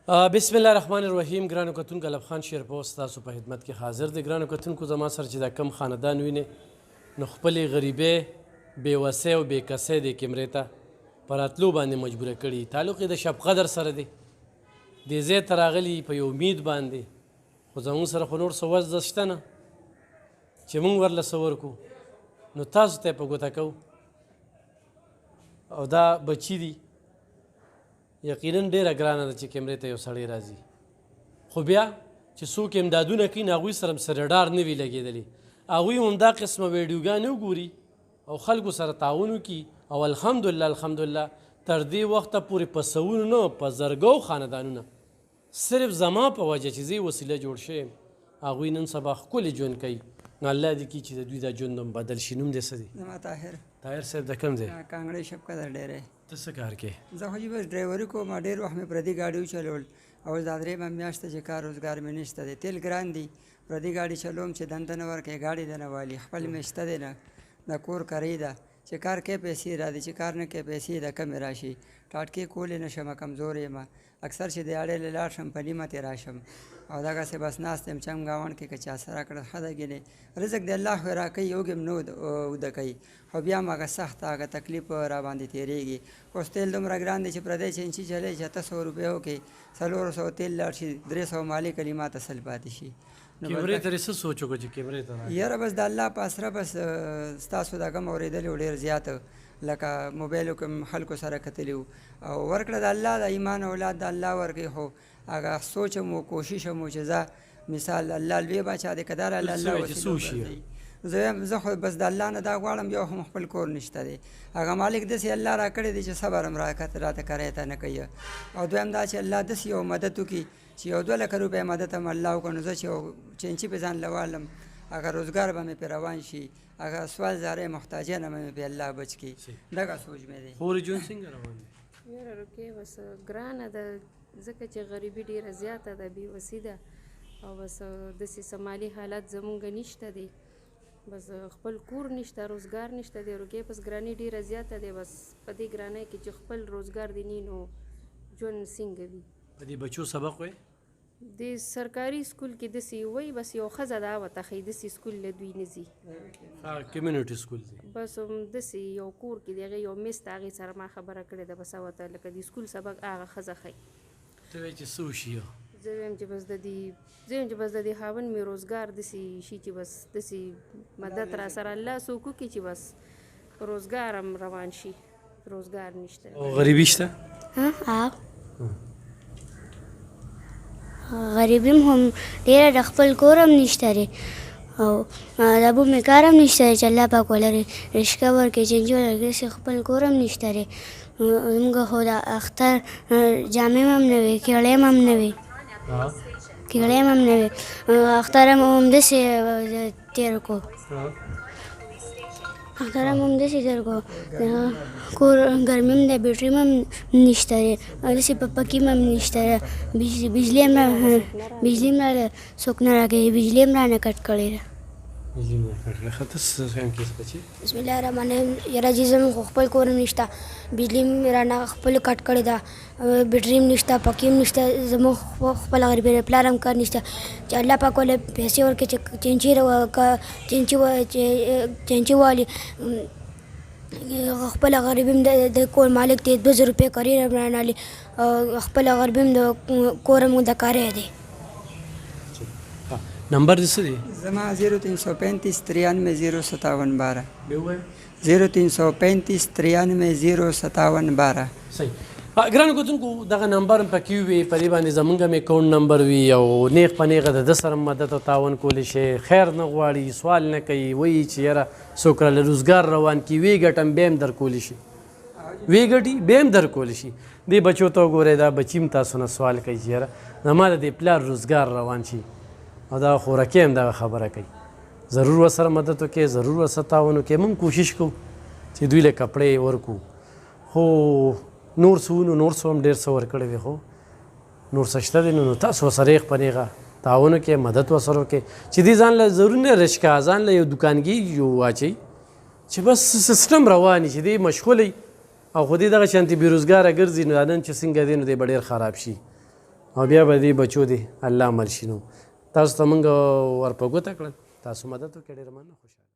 بسم الله الرحمن الرحیم. ګرانو کتونکو الف خان شیرپور ستاسو په خدمت کې حاضر دی. ګرانو کتونکو زما سره چې دا کم خاندان ویني نو خپلې غریبۍ بېوسۍ او بېکسۍ د کیمرې ته په راتلو باندې مجبوره کړي. تعلق یې د شب قدر سره دی. دې ځای ته راغلي په یو امید باندې، خو زموږ سره خو نور څه وس شته نه چې موږ ورله څه ورکړو، نو تاسو ته یې په ګوته کوو. او دا بچي دي، یقینا ډېره ګرانه ده چې کیمرې ته یو سړی راځي، خو بیا چې څوک امدادونه کوي نو هغوی سره هم رډار نه وي لګېدلی. هغوی همدا قسمه ویډیوګانې وګوري او خلکو سره تعاون وکړي، او الحمدلله تر دې وخته پورې په سوونو نه په زرګو خاندانونه صرف زما په وجه چې زه یې وسیله جوړ شوی یم، هغوی نن سبا ښکلې ژوند کوي. نو الله دې کړي چې د دوی دا ژوند هم بدل شي. نوم دې څه دی؟ زما طاهر صاحب د کوم ځای؟ کانګړی شب قدر ډېری. ته څه کار کوې؟ زه خو بس ډرایوري کوم. ډېر وخت مې پردي ګاډي وچلول، اوس دا درېیمه میاشت ده چې کار روزګار مې نشته دی. تیل ګران دي، پردي ګاډي چلوم چې دنده نه ورکوي، ګاډي دنه والي، خپل مې شته دی نه، د کور کرۍ ده چې کار کوي پیسې راځي، چې کار نه کوي پیسې د کمې راشي. ټاټکې کولی نه شم، کمزور یم. اکثر چې د اړې له لاړ شم په نیمه تې راشم، او دغسې بس ناست یم چم ګاونډ کې که چا سره کړه ښه ده ګینې رزق د الله خو یې راکوي، یوږې هم نه اوده کوي، خو بیا هم هغه سخت هغه تکلیف را باندې تېرېږي. اوس تیل دومره ګران دی چې پردی چینچي چلی 700 روپیو کې 400 تیل لاړ شي، 300 مالي کلمات اصل پاتې شي. کیمرې ته څه سوچ وکړو چې کیمرې ته یاره بس د الله په اسره بس ستاسو دا کم اورېدلي و ډېر زیات، لکه موبایلو کې خلکو سره کتلي وو، او ورکړه د الله د ایمان اولاد د الله ورکوي. خو هغه سوچ هم و کوشش هم و چې زه مثال الله لوی باچا دی که دا راله الله وسیله زه خو بس د الله نه دا غواړم، یو هم خپل کور نشته دی. هغه مالک داسې الله را کړی دی چې صبر هم راته کری ته نه کوي. او دویم دا چې الله داسې یو مدد وکړي چې یو 2 لکه روپۍ مدد هم الله وکړو، نو زه چې یو چینچي پې ځان لوالم، هغه روزګار به مې پې روان شي، هغه سوال زارۍ محتاجیانه به مې پې الله بچ کړي. دغه سوچ مې دی. خورې ژوند څنګه روان دی؟ یاره روکې بس ګرانه ده، ځکه چې غریبي ډېره زیاته ده، بېوسي ده، او بس داسې څه مالي حالت زمونږ نشته دی، بس خپل کور نشته، روزګار نشته دی. روکې بس ګراني ډېره زیاته دی. بس په دې ګرانۍ کې چې خپل روزګار دی نه نو ژوند څنګه وي؟ په دې بچو سبق وایي؟ د سرکاري سکول کې داسې وایي، بس یو ښځه دا ورته ښایي داسې سکول له دوی نه ځي، کمیونټي سکول دی. بس داسې یو کور کې د هغې یو میس ته هغې سره ما خبره کړې ده، بس ورته لکه د سکول سبق هغه ښځه ښایي. ته وایې چې څه وشي؟ زه وایم چې بس د دې خاوند مې روزګار داسې شي چې بس داسې مدد را سره الله څوک وکړي چې بس روزګار هم روان شي. روزګار نشته او غریبي شته؟ غریبي هم ډېره د خپل کور هم نشته دی، او د بومې کار هم نشته دی چې الله پاک ولري رشقه ورکړي، چینجي ورکړي، داسې خپل کور هم نشته دی. زموږ خو د اختر جامې هم نه وي، کیړۍ هم نه وي، اختر هم همداسې تېر کړو، اختر هم همداسې تېر کړو. کور ګرمي هم ده، بیټري هم نشته دی، داسې پکې هم نشته دی، بجلي هم راله څوک نه راکوي، بجلي هم رانه کټ کړې ده. بسم الله الرحمن الرحیم. یاره جي زموږ خو خپل کور هم نشته، بجلي هم رانه خپل کټ کړې ده، بیټري هم نشته، پکې هم نشته، زموږ خپل غریبۍ د پلار هم کار نشته چې الله پاک ولې پیسې ورکړي چې چینچي والي. خپل غریبي هم د کور مالک دی، 2000 روپۍ کرۍ هم رانهالي، خپل غریبي هم د کور هم د کاری دی. نمبر دې څه دی؟ زما 0335 93 057 12 0335 93 057 12. صحیح. ګرانو کتونکو دغه نمبر هم پکې وي، په دې باندې زمونږ هم اکاونټ نمبر وي، او نیغ په نیغه د ده سره مدد او تعاون کولی شي. خیر نه غواړي، سوال نه کوي، وایي چې یاره څوک راله روزګار روان کړي، ویې ګټم بیا هم در کولی شي، ویې ګټي بیا هم در کولی شي. دې بچو ته وګورئ، دا بچي هم تاسو نه سوال کوي چې یاره زما د دې پلار روزګار روان شي، او دا خورکۍ هم دغه خبره کوي. ضرور ورسره مدد وکړئ، ضرور ورسره تعاون وکړئ. موږ کوشش کوو چې دوی له کپړې ورکړو، خو نور څه ونو نور څه هم ډېر څه ورکړی وي، خو نور څه شته دی نو تاسو ورسره یې په نیغه تعاون وکړئ، مدد ورسره وکړئ چې دې ځان له ضروري نه رشقه ځان له یو دوکانګي واچوي چې بس سیسټم روان شي، دې مشغوله او خو دې دغه شانتې بېروزګاره ګرځي، نو دا نن چې څنګه دی نو دی به ډېر خراب شي. او بیا به دې بچو دی الله مل شي. نو تاسو ته موږ ور په ګوته کړل، تاسو مدد وکړئ، ډېره مننه، خوشحاله.